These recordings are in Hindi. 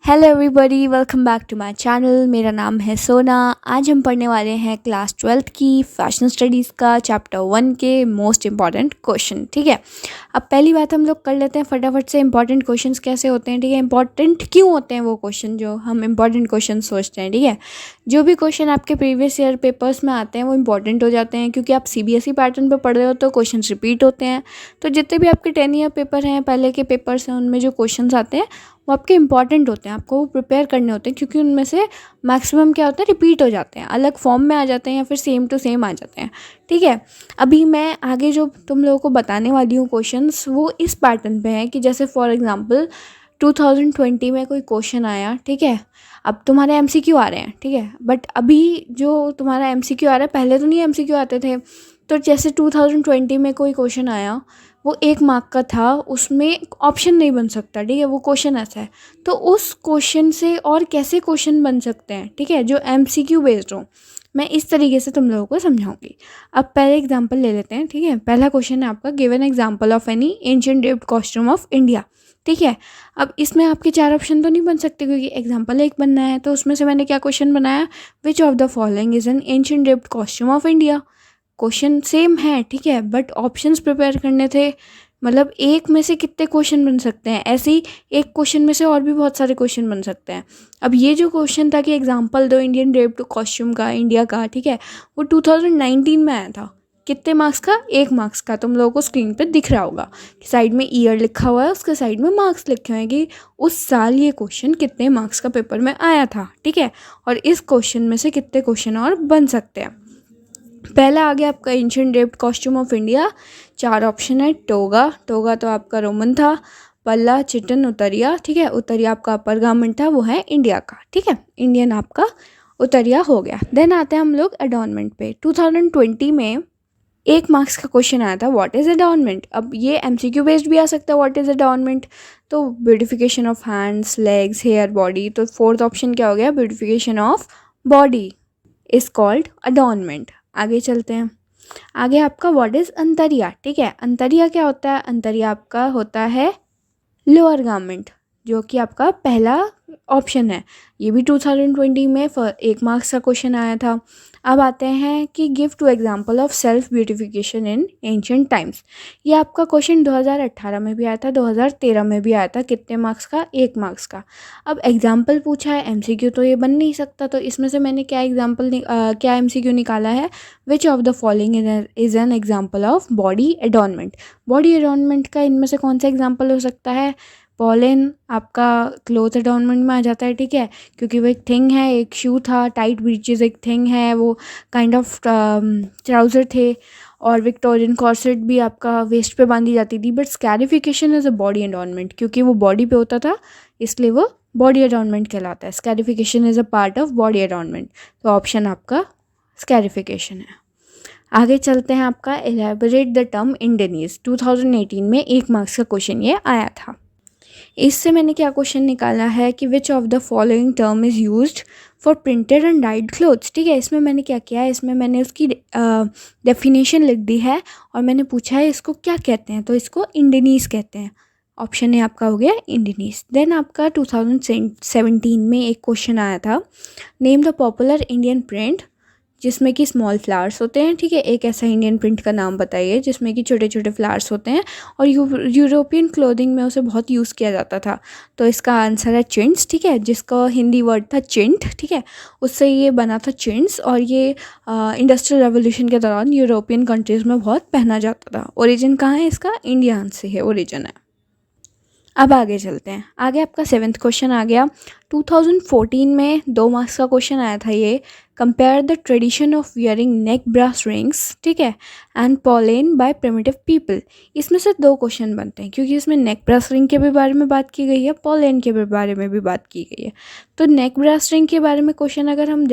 Hello everybody, welcome back to my channel. मेरा नाम है सोना। आज हम पढ़ने वाले हैं क्लास 12th की फैशन स्टडीज़ का चैप्टर 1 के मोस्ट इम्पॉर्टेंट क्वेश्चन। ठीक है, अब पहली बात हम लोग कर लेते हैं फटाफट से इंपॉर्टेंट क्वेश्चंस कैसे होते हैं। ठीक है, इंपॉर्टेंट क्यों होते हैं वो क्वेश्चन जो हम इंपॉर्टेंट क्वेश्चन सोचते हैं। ठीक है, जो भी क्वेश्चन आपके प्रीवियस ईयर पेपर्स में आते हैं वो इंपॉर्टेंट हो जाते हैं, क्योंकि आप CBSE पैटर्न पर पढ़ रहे हो तो क्वेश्चन रिपीट होते हैं। तो जितने भी आपके 10 ईयर पेपर हैं, पहले के पेपर्स हैं, उनमें जो क्वेश्चन आते हैं वो आपके इंपॉर्टेंट होते हैं, आपको वो प्रिपेयर करने होते हैं, क्योंकि उनमें से मैक्सिमम क्या होता है, रिपीट हो जाते हैं, अलग फॉर्म में आ जाते हैं या फिर सेम टू सेम आ जाते हैं। ठीक है, अभी मैं आगे जो तुम लोगों को बताने वाली हूँ क्वेश्चंस वो इस पैटर्न पे हैं कि जैसे फॉर एग्जांपल 2020 में कोई क्वेश्चन आया। ठीक है, अब तुम्हारे MCQ आ रहे हैं। ठीक है, बट अभी जो तुम्हारा MCQ आ रहा है, पहले तो नहीं MCQ आते थे। तो जैसे 2020 में कोई क्वेश्चन आया, वो 1 मार्क का था, उसमें ऑप्शन नहीं बन सकता। ठीक है, वो क्वेश्चन ऐसा है। तो उस क्वेश्चन से और कैसे क्वेश्चन बन सकते हैं, ठीक है, जो MCQ बेस्ड हो, मैं इस तरीके से तुम लोगों को समझाऊंगी। अब पहले एग्जांपल ले लेते हैं। ठीक है, पहला क्वेश्चन है आपका, give an example of any ancient draped costume of India. ठीक है, अब इसमें आपके 4 ऑप्शन तो नहीं बन सकते, क्योंकि एग्जाम्पल एक बनना है। तो उसमें से मैंने क्या क्वेश्चन बनाया, विच of the following is N ancient draped costume of India. Question same है, ठीक है, बट ऑप्शंस प्रिपेयर करने थे। मतलब एक में से कितने क्वेश्चन बन सकते हैं, ऐसे ही एक क्वेश्चन में से और भी बहुत सारे क्वेश्चन बन सकते हैं। अब ये जो क्वेश्चन था कि एग्जांपल दो इंडियन ड्रेप्ड कॉस्ट्यूम का इंडिया का, ठीक है, वो 2019 में आया था। कितने मार्क्स का, 1 मार्क्स का। तुम लोगों को स्क्रीन पे दिख रहा होगा कि साइड में ईयर लिखा हुआ है, उसके साइड में मार्क्स लिखे हुए हैं कि उस साल ये क्वेश्चन कितने मार्क्स का पेपर में आया था। ठीक है, और इस क्वेश्चन में से कितने क्वेश्चन और बन सकते हैं। पहला आ गया आपका ancient draped costume of India. 4 option है, टोगा, टोगा तो आपका रोमन था, पल्ला, चिटन, उतरिया। ठीक है, उतरिया आपका अपर गारमेंट था, वो है इंडिया का। ठीक है, इंडियन आपका उतरिया हो गया। देन आते हैं हम लोग एडॉर्नमेंट पे। 2020 में 1 मार्क्स का क्वेश्चन आया था, व्हाट इज़ एडॉर्नमेंट। अब ये MCQ बेस्ड भी आ सकता है, व्हाट इज़ एडॉर्नमेंट। तो beautification of hands, legs, hair, body. तो 4th ऑप्शन क्या हो गया, beautification of body is called adornment. आगे चलते हैं। आगे आपका व्हाट इज अंतरिया। ठीक है, अंतरिया क्या होता है, अंतरिया आपका होता है लोअर गारमेंट, जो कि आपका पहला ऑप्शन है। ये भी 2020 में 1 मार्क्स का क्वेश्चन आया था। अब आते हैं कि give 2 example of self beautification in ancient times. ये आपका क्वेश्चन 2018 में भी आया था, 2013 में भी आया था। कितने मार्क्स का, 1 मार्क्स का। अब एग्जाम्पल पूछा है, MCQ तो ये बन नहीं सकता। तो इसमें से मैंने क्या क्या MCQ निकाला है, which of the following is an example of body adornment. Body adornment का इनमें से कौन सा एग्जाम्पल हो सकता है, पॉलन आपका क्लोथ एडॉर्नमेंट में आ जाता है। ठीक है, क्योंकि वो एक थिंग है, एक शू था, टाइट ब्रीचेस एक थिंग है, वो काइंड ऑफ ट्राउज़र थे। और विक्टोरियन कॉर्सेट भी आपका वेस्ट पे बांधी जाती थी। बट स्कैरिफिकेशन इज़ अ बॉडी एडॉर्नमेंट, क्योंकि वो बॉडी पे होता था, इसलिए वो बॉडी एडॉर्नमेंट कहलाता है। Scarification is a part of body adornment. तो ऑप्शन आपका स्कैरिफिकेशन है। आगे चलते हैं। आपका एलैबोरेट द टर्म इंडियनीज। 2018 में 1 मार्क्स का क्वेश्चन ये आया था। इससे मैंने क्या क्वेश्चन निकाला है कि विच of the following term is used for printed and died clothes. ठीक है, इसमें मैंने क्या किया है, इसमें मैंने उसकी डेफिनेशन लिख दी है और मैंने पूछा है इसको क्या कहते हैं। तो इसको इंडियनीज कहते हैं। ऑप्शन है आपका हो गया इंडियनीज। देन आपका 2017 में एक क्वेश्चन आया था, name the popular Indian print जिसमें कि स्मॉल फ्लावर्स होते हैं। ठीक है, एक ऐसा इंडियन प्रिंट का नाम बताइए जिसमें कि छोटे छोटे फ्लावर्स होते हैं और यूरोपियन क्लोथिंग में उसे बहुत यूज़ किया जाता था। तो इसका आंसर है चिंट्स। ठीक है, जिसका हिंदी वर्ड था चिंट। ठीक है, उससे ये बना था चिंट्स और ये इंडस्ट्रियल रेवोल्यूशन के दौरान यूरोपियन कंट्रीज़ में बहुत पहना जाता था। ओरिजिन कहाँ है इसका, इंडिया से है ओरिजिन है। अब आगे चलते हैं। आगे आपका 7th क्वेश्चन आ गया। 2014 में 2 मार्क्स का क्वेश्चन आया था ये, compare the tradition of wearing neck brass rings, ठीक है, and pollen by primitive people. इसमें से 2 क्वेश्चन बनते हैं, क्योंकि इसमें नेक ब्रास रिंग के भी बारे में बात की गई है, पॉलेन के भी बारे में भी बात की गई है। तो नेक ब्रास रिंग के बारे में क्वेश्चन अगर हम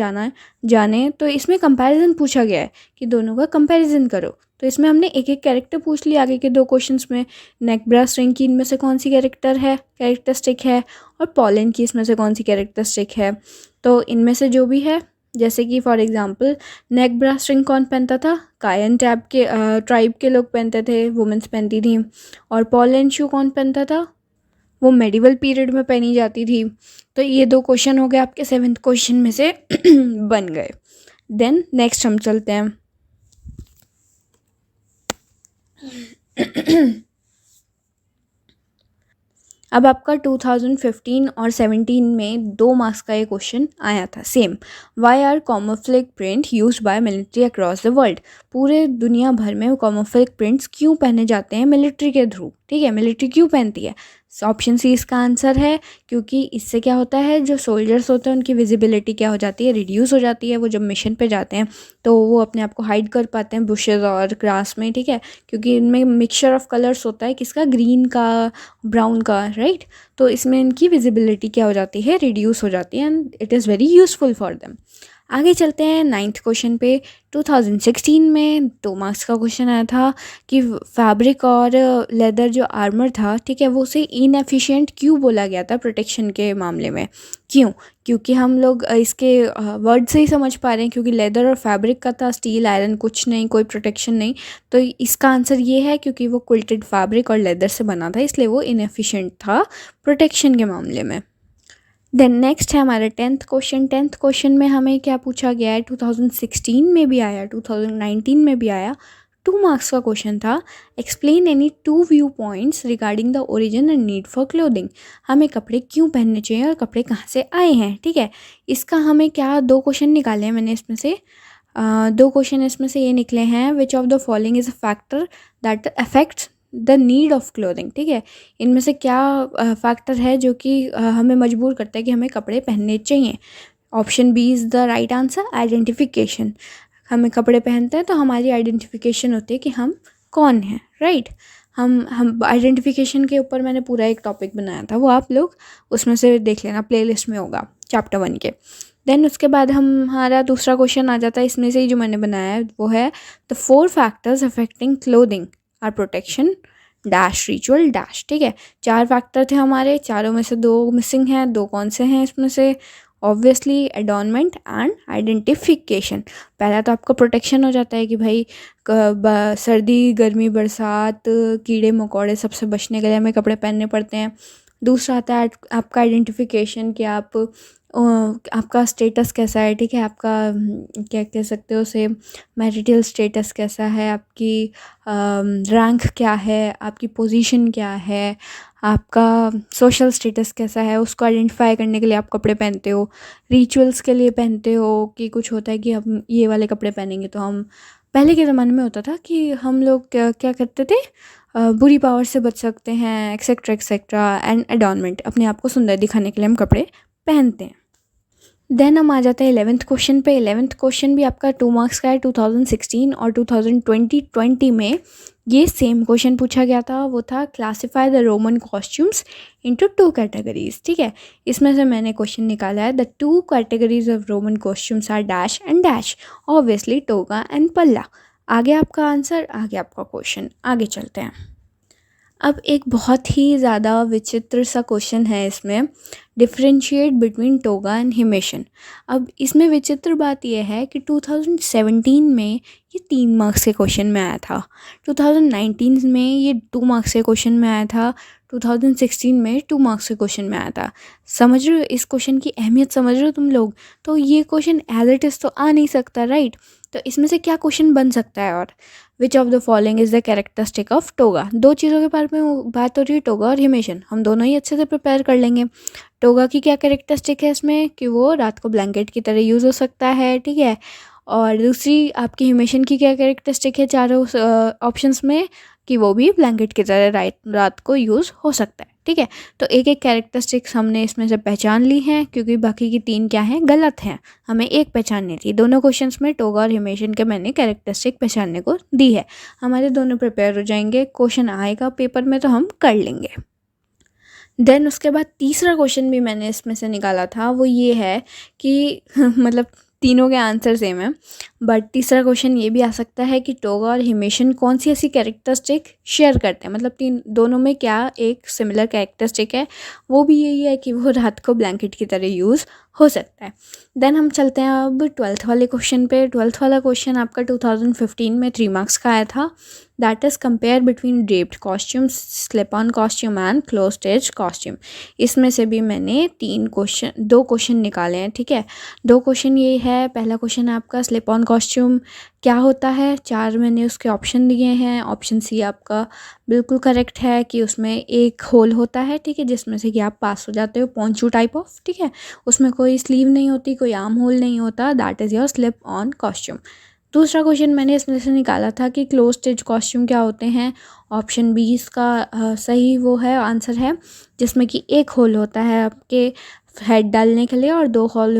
जाने तो इसमें कंपैरिजन पूछा गया है कि दोनों का कंपैरिजन करो। तो इसमें हमने एक एक कैरेक्टर पूछ लिया आगे के 2 क्वेश्चंस में। नेक ब्रास रिंग की इनमें से कौन सी कैरेक्टरिस्टिक है और पॉलेन की इसमें से कौन सी कैरेक्टरिस्टिक है। तो इनमें से जो भी है जैसे कि for example neck brass ring कौन पहनता था? कायन ट्राइब के लोग पहनते थे, वुमेंस पहनती थी। और पॉल एंड शू कौन पहनता था? वो मेडिवल पीरियड में पहनी जाती थी। तो ये 2 क्वेश्चन हो गए आपके 7th क्वेश्चन में से बन गए। देन नेक्स्ट हम चलते हैं। अब आपका 2015 और 17 में 2 मार्क्स का ये क्वेश्चन आया था same. Why are camouflage print use by military across the world? पूरे दुनिया भर में कैमोफ्लेज प्रिंट्स क्यों पहने जाते हैं मिलिट्री के थ्रू? ठीक है, मिलिट्री क्यों पहनती है? ऑप्शन सी इसका आंसर है, क्योंकि इससे क्या होता है, जो सोल्जर्स होते हैं उनकी विजिबिलिटी क्या हो जाती है, रिड्यूस हो जाती है। वो जब मिशन पे जाते हैं तो वो अपने आप को हाइड कर पाते हैं बुशेस और ग्रास में, ठीक है, क्योंकि इनमें मिक्सचर ऑफ कलर्स होता है, किसका, ग्रीन का, ब्राउन का, राइट। तो इसमें इनकी विजिबिलिटी क्या हो जाती है, रिड्यूस हो जाती है, and it is very useful for them. आगे चलते हैं 9th क्वेश्चन पे। 2016 में 2 मार्क्स का क्वेश्चन आया था कि फैब्रिक और लेदर जो आर्मर था, ठीक है, वो उसे इनएफिशिएंट क्यों बोला गया था प्रोटेक्शन के मामले में? क्यों? क्योंकि हम लोग इसके वर्ड से ही समझ पा रहे हैं, क्योंकि लेदर और फैब्रिक का था, स्टील आयरन कुछ नहीं, कोई प्रोटेक्शन नहीं। तो इसका आंसर ये है, क्योंकि वो क्विल्टेड फैब्रिक और लेदर से बना था, इसलिए वो इनएफिशिएंट था प्रोटेक्शन के मामले में। देन नेक्स्ट है हमारा 10th क्वेश्चन। 10th क्वेश्चन में हमें क्या पूछा गया है, 2016 में भी आया, 2019 में भी आया, 2 मार्क्स का क्वेश्चन था। Explain any 2 view points regarding the origin and need for clothing? हमें कपड़े क्यों पहनने चाहिए और कपड़े कहाँ से आए हैं, ठीक है। इसका हमें क्या 2 क्वेश्चन निकाले हैं मैंने इसमें से। 2 क्वेश्चन इसमें से ये निकले हैं, विच of the following is a factor that affects the need of clothing? ठीक है, इनमें से क्या फैक्टर है जो कि हमें मजबूर करता है कि हमें कपड़े पहनने चाहिए? Option B is the right answer, identification. हमें कपड़े पहनते हैं तो हमारी आइडेंटिफिकेशन होती है कि हम कौन हैं, राइट। हम आइडेंटिफिकेशन के ऊपर मैंने पूरा एक टॉपिक बनाया था, वो आप लोग उसमें से देख लेना, प्लेलिस्ट में होगा चैप्टर 1 के। देन उसके बाद हमारा दूसरा क्वेश्चन आ जाता है इसमें से ही जो मैंने बनाया है, वो है the 4 factors affecting clothing are protection dash ritual dash. ठीक है, 4 फैक्टर थे हमारे, चारों में से 2 मिसिंग हैं। 2 कौन से हैं इसमें से? Obviously adornment and identification. पहला तो आपका प्रोटेक्शन हो जाता है कि भाई सर्दी गर्मी बरसात कीड़े मकोड़े सबसे बचने के लिए हमें कपड़े पहनने पड़ते हैं। दूसरा आता है आपका आइडेंटिफिकेशन कि आपका स्टेटस कैसा है, ठीक है, आपका क्या कह सकते हो उसे, मैरिटल स्टेटस कैसा है, आपकी रैंक क्या है, आपकी पोजीशन क्या है, आपका सोशल स्टेटस कैसा है, उसको आइडेंटिफाई करने के लिए आप कपड़े पहनते हो। रिचुअल्स के लिए पहनते हो कि कुछ होता है कि हम ये वाले कपड़े पहनेंगे तो हम, पहले के ज़माने में होता था कि हम लोग क्या करते थे, बुरी पावर से बच सकते हैं, एक्सेट्रा एक्सेट्रा। एंड एडॉर्नमेंट, अपने आप को सुंदर दिखाने के लिए हम कपड़े पहनते हैं। देन हम आ जाते हैं 11th क्वेश्चन पे। 11th क्वेश्चन भी आपका 2 मार्क्स का है। 2016 और 2020 में ये सेम क्वेश्चन पूछा गया था, वो था classify the Roman costumes into 2 categories. ठीक है, इसमें से मैंने क्वेश्चन निकाला है, the 2 categories of Roman costumes are dash and dash, obviously toga and palla. आगे आपका आंसर, आगे आपका क्वेश्चन, आगे चलते हैं। अब एक बहुत ही ज़्यादा विचित्र सा क्वेश्चन है इसमें, डिफ्रेंशिएट बिटवीन टोगा एंड हिमेशन। अब इसमें विचित्र बात यह है कि 2017 में ये 3 मार्क्स के क्वेश्चन में आया था, 2019 में ये 2 मार्क्स के क्वेश्चन में आया था, 2016 में 2 मार्क्स के क्वेश्चन में आया था। समझ रहे हो इस क्वेश्चन की अहमियत, समझ रहे हो तुम लोग? तो ये क्वेश्चन एज इट इज़ तो आ नहीं सकता, राइट। तो इसमें से क्या क्वेश्चन बन सकता है? और विच of the following is the characteristic of toga? 2 चीज़ों के बारे में बात हो रही है, टोगा और हिमेशन। हम दोनों ही अच्छे से प्रिपेयर कर लेंगे। टोगा की क्या कैरेक्टरिस्टिक है इसमें कि वो रात को ब्लैंकेट की तरह यूज़ हो सकता है, ठीक है। और दूसरी आपकी हिमेशन की क्या कैरेक्टरिस्टिक है चारों ऑप्शंस में, कि वो भी ब्लैंकेट की तरह रात को यूज़ हो सकता है, ठीक है। तो एक एक कैरेक्टरिस्टिक्स हमने इसमें से पहचान ली हैं, क्योंकि बाकी की 3 क्या हैं, गलत हैं। हमें एक पहचाननी थी। दोनों क्वेश्चंस में टोगा और हिमेशन के मैंने कैरेक्टरिस्टिक पहचानने को दी है। हमारे दोनों प्रिपेयर हो जाएंगे, क्वेश्चन आएगा पेपर में तो हम कर लेंगे। देन उसके बाद तीसरा क्वेश्चन भी मैंने इसमें से निकाला था, वो ये है कि मतलब तीनों के आंसर सेम है। बट तीसरा क्वेश्चन ये भी आ सकता है कि टोगा और हिमेशन कौन सी ऐसी कैरेक्टरिस्टिक शेयर करते हैं, मतलब तीन दोनों में क्या एक सिमिलर कैरेक्टरिस्टिक है, वो भी यही है कि वो रात को ब्लैंकेट की तरह यूज़ हो सकता है। देन हम चलते हैं अब 12th वाले क्वेश्चन पे। 12th वाला क्वेश्चन आपका 2015 में 3 मार्क्स का आया था। That is compare between draped costume, slip on costume and close stitch costume. इसमें से भी मैंने दो क्वेश्चन निकाले हैं, ठीक है। दो क्वेश्चन ये है, पहला क्वेश्चन है आपका स्लिप ऑन कॉस्ट्यूम क्या होता है, 4 मैंने उसके ऑप्शन दिए हैं। ऑप्शन सी आपका बिल्कुल करेक्ट है कि उसमें एक होल होता है, ठीक है, जिसमें से कि आप पास हो जाते हो, पोंचू टाइप ऑफ, ठीक है। उसमें कोई स्लीव नहीं होती, कोई आर्म होल नहीं होता, that is your slip on costume. दूसरा क्वेश्चन मैंने इसमें से निकाला था कि क्लोज स्टिच कॉस्ट्यूम क्या होते हैं। ऑप्शन बी इसका सही वो है आंसर है, जिसमें कि एक होल होता है आपके हेड डालने के लिए और 2 होल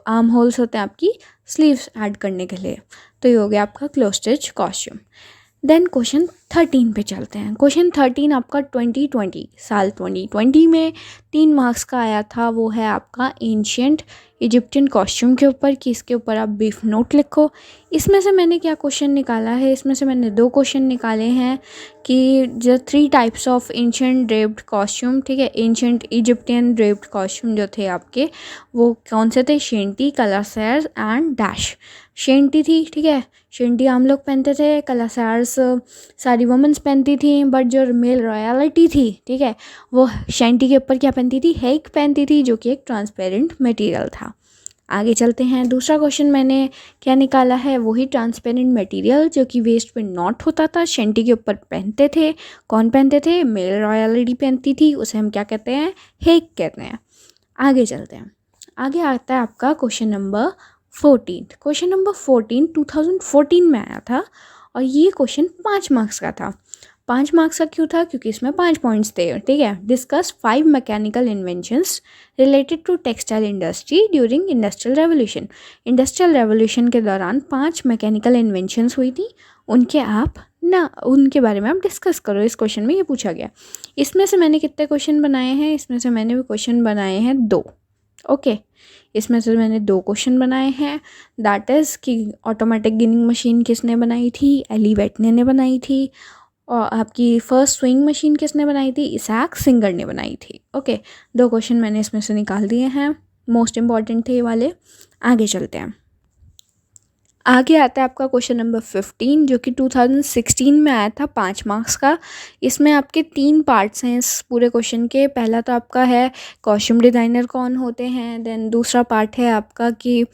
आर्म होल्स होते हैं आपकी स्लीव्स ऐड करने के लिए। तो ये हो गया आपका close stitch costume. Then question 13 पे चलते हैं। क्वेश्चन 13 आपका 2020 साल 2020 में 3 मार्क्स का आया था। वो है आपका एंशियंट इजिप्टियन कॉस्ट्यूम के ऊपर, कि इसके ऊपर आप ब्रीफ नोट लिखो। इसमें से मैंने क्या क्वेश्चन निकाला है, इसमें से मैंने 2 क्वेश्चन निकाले हैं कि जो 3 types of ancient draped costume, ठीक है, एंशियंट इजिप्टियन ड्रेप्ड कॉस्ट्यूम जो थे आपके, वो कौन से थे, शेंटी, कलासैर्स एंड डैश। शेंटी थी, ठीक है, शेंटी आम लोग पहनते थे, कलासैर्स सारी वुमेंस पहनती थी, बट जो मेल रॉयलिटी थी, ठीक है, वो शेंटी के ऊपर क्या पहनती थी, हेक पहनती थी, जो कि एक ट्रांसपेरेंट मटेरियल था। आगे चलते हैं। दूसरा क्वेश्चन मैंने क्या निकाला है, वही ट्रांसपेरेंट मटेरियल जो कि वेस्ट पे नॉट होता था, शेंटी के ऊपर पहनते थे। कौन पहनते थे, मेल रॉयलिटी पहनती थी, उसे हम क्या कहते हैं, हेक कहते हैं। आगे चलते हैं। आगे आता है आपका क्वेश्चन नंबर 14। क्वेश्चन नंबर 14 2014 में आया था और ये क्वेश्चन 5 मार्क्स का था। 5 मार्क्स का क्यों था, क्योंकि इसमें 5 पॉइंट्स थे, ठीक है। Discuss 5 mechanical inventions related to textile industry during industrial revolution. Industrial revolution के दौरान 5 मैकेनिकल इन्वेंशंस हुई थी, उनके बारे में आप डिस्कस करो। इस क्वेश्चन में ये पूछा गया। इसमें से मैंने कितने क्वेश्चन बनाए हैं, इसमें से मैंने क्वेश्चन बनाए हैं 2, ओके। इसमें से मैंने 2 क्वेश्चन बनाए हैं, दैट इज़ कि ऑटोमेटिक गिनिंग मशीन किसने बनाई थी, एली वेटने ने बनाई थी। और आपकी फर्स्ट स्विंग मशीन किसने बनाई थी, इसैक सिंगर ने बनाई थी, ओके। 2 क्वेश्चन मैंने इसमें से निकाल दिए हैं, मोस्ट इम्पॉर्टेंट थे ये वाले। आगे चलते हैं। आगे आता है आपका क्वेश्चन नंबर 15 जो कि 2016 में आया था, 5 मार्क्स का। इसमें आपके 3 पार्ट्स हैं इस पूरे क्वेश्चन के। पहला तो आपका है कॉस्ट्यूम डिज़ाइनर कौन होते हैं, देन दूसरा पार्ट है आपका कि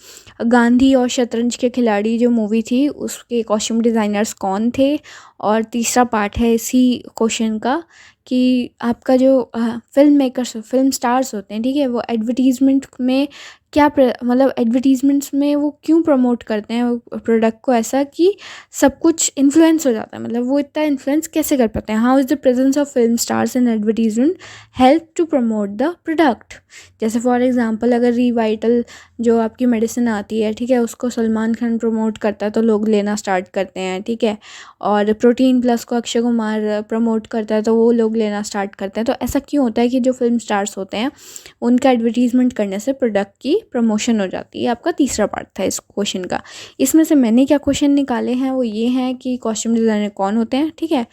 गांधी और शतरंज के खिलाड़ी जो मूवी थी उसके कॉस्ट्यूम डिज़ाइनर्स कौन थे, और तीसरा पार्ट है इसी क्वेश्चन का कि आपका जो फिल्म मेकर्स, फिल्म स्टार्स होते हैं, ठीक है, वो एडवर्टीज़मेंट में क्या मतलब एडवर्टीज़मेंट्स में वो क्यों प्रमोट करते हैं प्रोडक्ट को ऐसा कि सब कुछ इन्फ्लुएंस हो जाता है, मतलब वो इतना इन्फ्लुएंस कैसे कर पाते हैं। How is the presence of film stars in advertisement help to promote the product. जैसे फॉर एग्जांपल अगर रिवाइटल जो आपकी मेडिसिन आती है, ठीक है, उसको सलमान खान प्रमोट करता है तो लोग लेना स्टार्ट करते हैं, ठीक है। और प्रोटीन प्लस को अक्षय कुमार प्रमोट करता है तो वो लोग लेना स्टार्ट करते हैं। तो ऐसा क्यों होता है कि जो फिल्म स्टार्स होते हैं उनका एडवर्टीज़मेंट करने से प्रोडक्ट की प्रमोशन हो जाती है। आपका तीसरा पार्ट था इस क्वेश्चन का। इसमें से मैंने क्या क्वेश्चन निकाले हैं वो ये हैं कि कॉस्ट्यूम डिज़ाइनर कौन होते हैं, ठीक है।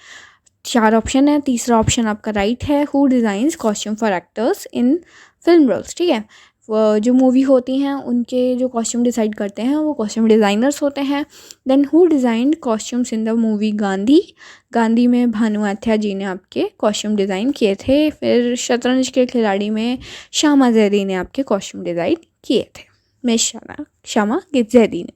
4 ऑप्शन है, तीसरा ऑप्शन आपका राइट है, who designs costume for actors in film roles, ठीक है। वो जो मूवी होती हैं उनके जो कॉस्ट्यूम डिसाइड करते हैं वो कॉस्ट्यूम डिज़ाइनर्स होते हैं। Then who designed costumes in the movie Gandhi, Gandhi में भानुआथ्या जी ने आपके कॉस्ट्यूम डिज़ाइन किए थे। फिर शतरंज के खिलाड़ी में श्यामा जैदी ने आपके कॉस्ट्यूम डिज़ाइन किए थे, श्यामा जैदी ने।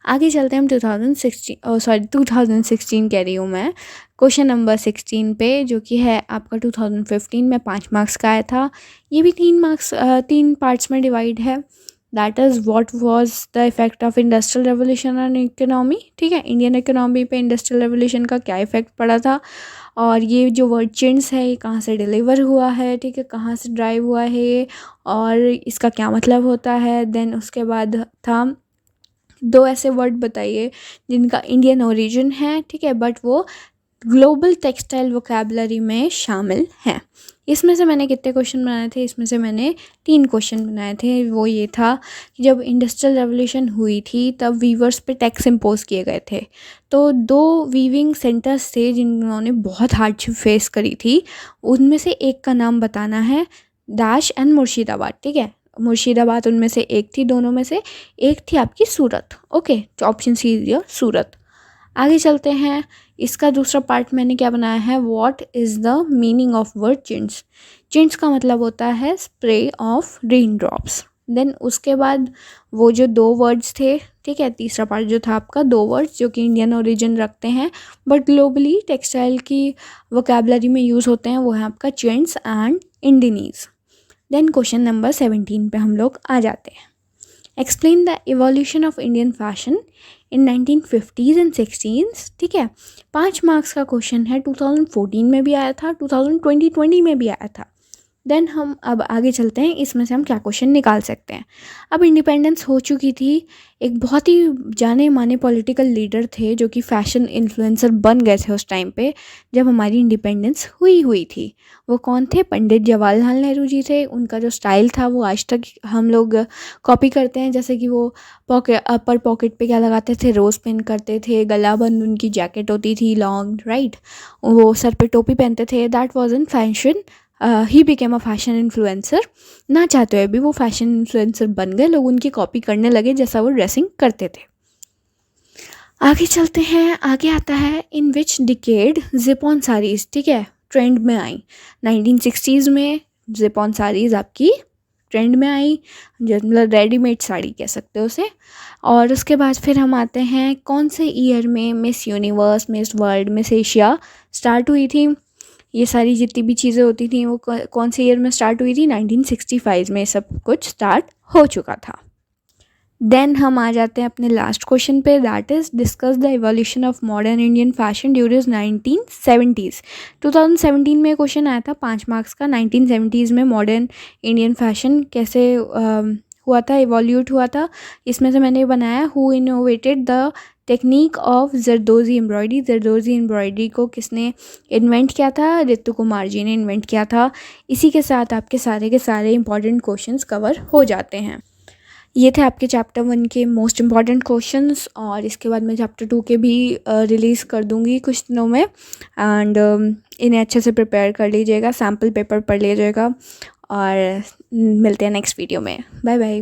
आगे चलते हैं हम 2016 कह रही हूँ मैं, क्वेश्चन नंबर 16 पे, जो कि है आपका 2015 में 5 मार्क्स का आया था। ये भी 3 पार्ट्स में डिवाइड है। That is what was the effect of industrial revolution on economy, ठीक है, इंडियन इकोनॉमी पे इंडस्ट्रियल रेवोल्यूशन का क्या इफेक्ट पड़ा था। और ये जो वर्ड चेंज है ये कहाँ से डिलीवर हुआ है, ठीक है, कहाँ से ड्राइव हुआ है ये, और इसका क्या मतलब होता है। देन उसके बाद था 2 ऐसे वर्ड बताइए जिनका इंडियन ओरिजिन है, ठीक है, बट वो ग्लोबल टेक्सटाइल वोकैबुलरी में शामिल हैं। इसमें से मैंने कितने क्वेश्चन बनाए थे? इसमें से मैंने 3 क्वेश्चन बनाए थे। वो ये था कि जब इंडस्ट्रियल रेवोल्यूशन हुई थी तब वीवर्स पे टैक्स इम्पोज किए गए थे। तो 2 वीविंग सेंटर्स थे जिन्होंने बहुत हार्डशिप फेस करी थी, उनमें से एक का नाम बताना है, दाश एंड मुर्शिदाबाद। ठीक है, मुर्शिदाबाद उनमें से एक थी, दोनों में से एक थी आपकी सूरत। ओके, तो ऑप्शन सी दिया सूरत। आगे चलते हैं। इसका दूसरा पार्ट मैंने क्या बनाया है, what is the meaning of word chintz. Chintz का मतलब होता है spray of raindrops. Then उसके बाद वो जो 2 वर्ड्स थे, ठीक है, तीसरा पार्ट जो था आपका 2 वर्ड्स जो कि इंडियन ओरिजिन रखते हैं बट ग्लोबली टेक्सटाइल की वोकैबुलरी में यूज़ होते हैं, वो है आपका चिंट्स एंड इंडिनीज। देन क्वेश्चन नंबर 17 पे हम लोग आ जाते हैं। Explain the evolution of Indian fashion in 1950s and 60s। ठीक है, 5 मार्क्स का क्वेश्चन है, 2014 में भी आया था, 2020 में भी आया था। देन हम अब आगे चलते हैं, इसमें से हम क्या क्वेश्चन निकाल सकते हैं। अब इंडिपेंडेंस हो चुकी थी, एक बहुत ही जाने माने पॉलिटिकल लीडर थे जो कि फ़ैशन इन्फ्लुएंसर बन गए थे उस टाइम पे जब हमारी इंडिपेंडेंस हुई थी। वो कौन थे? पंडित जवाहरलाल नेहरू जी थे। उनका जो स्टाइल था वो आज तक हम लोग कॉपी करते हैं, जैसे कि वो अपर पॉकेट पे क्या लगाते थे, रोज़ पिन करते थे, गला बंद उनकी जैकेट होती थी लॉन्ग, राइट, वो सर पे टोपी पहनते थे। That was in fashion. He became a fashion influencer. ना चाहते हुए भी वो फैशन इन्फ्लुएंसर बन गए, लोग उनकी कॉपी करने लगे जैसा वो ड्रेसिंग करते थे। आगे चलते हैं, आगे आता है इन विच डिकेड जिप ऑन साड़ीज़, ठीक है, ट्रेंड में आई। 1960s में जिप ऑन साड़ीज़ आपकी ट्रेंड में आई, मतलब रेडीमेड साड़ी कह सकते हो उसे। और उसके बाद फिर हम आते हैं कौन से ईयर में miss universe, miss world, miss Asia start हुई थी। ये सारी जितनी भी चीज़ें होती थी वो कौन से ईयर में स्टार्ट हुई थी? 1965 में सब कुछ स्टार्ट हो चुका था। देन हम आ जाते हैं अपने लास्ट क्वेश्चन पे, that is discuss the evolution of modern Indian fashion during 1970s। 2017 में क्वेश्चन आया था 5 मार्क्स का, 1970s में मॉडर्न इंडियन फैशन कैसे हुआ था, इवोल्यूट हुआ था। इसमें से मैंने बनाया who innovated the technique of zardozi embroidery. Zardozi embroidery को किसने इन्वेंट किया था? रितु कुमार जी ने इन्वेंट किया था। इसी के साथ आपके सारे के सारे इंपॉर्टेंट क्वेश्चंस कवर हो जाते हैं। ये थे आपके चैप्टर 1 के मोस्ट इम्पॉर्टेंट क्वेश्चंस, और इसके बाद मैं चैप्टर 2 के भी रिलीज़ कर दूँगी कुछ दिनों में। एंड इन्हें अच्छे से प्रिपेयर कर लीजिएगा, सैम्पल पेपर पढ़ लीजिएगा, और मिलते हैं नेक्स्ट वीडियो में। Bye bye.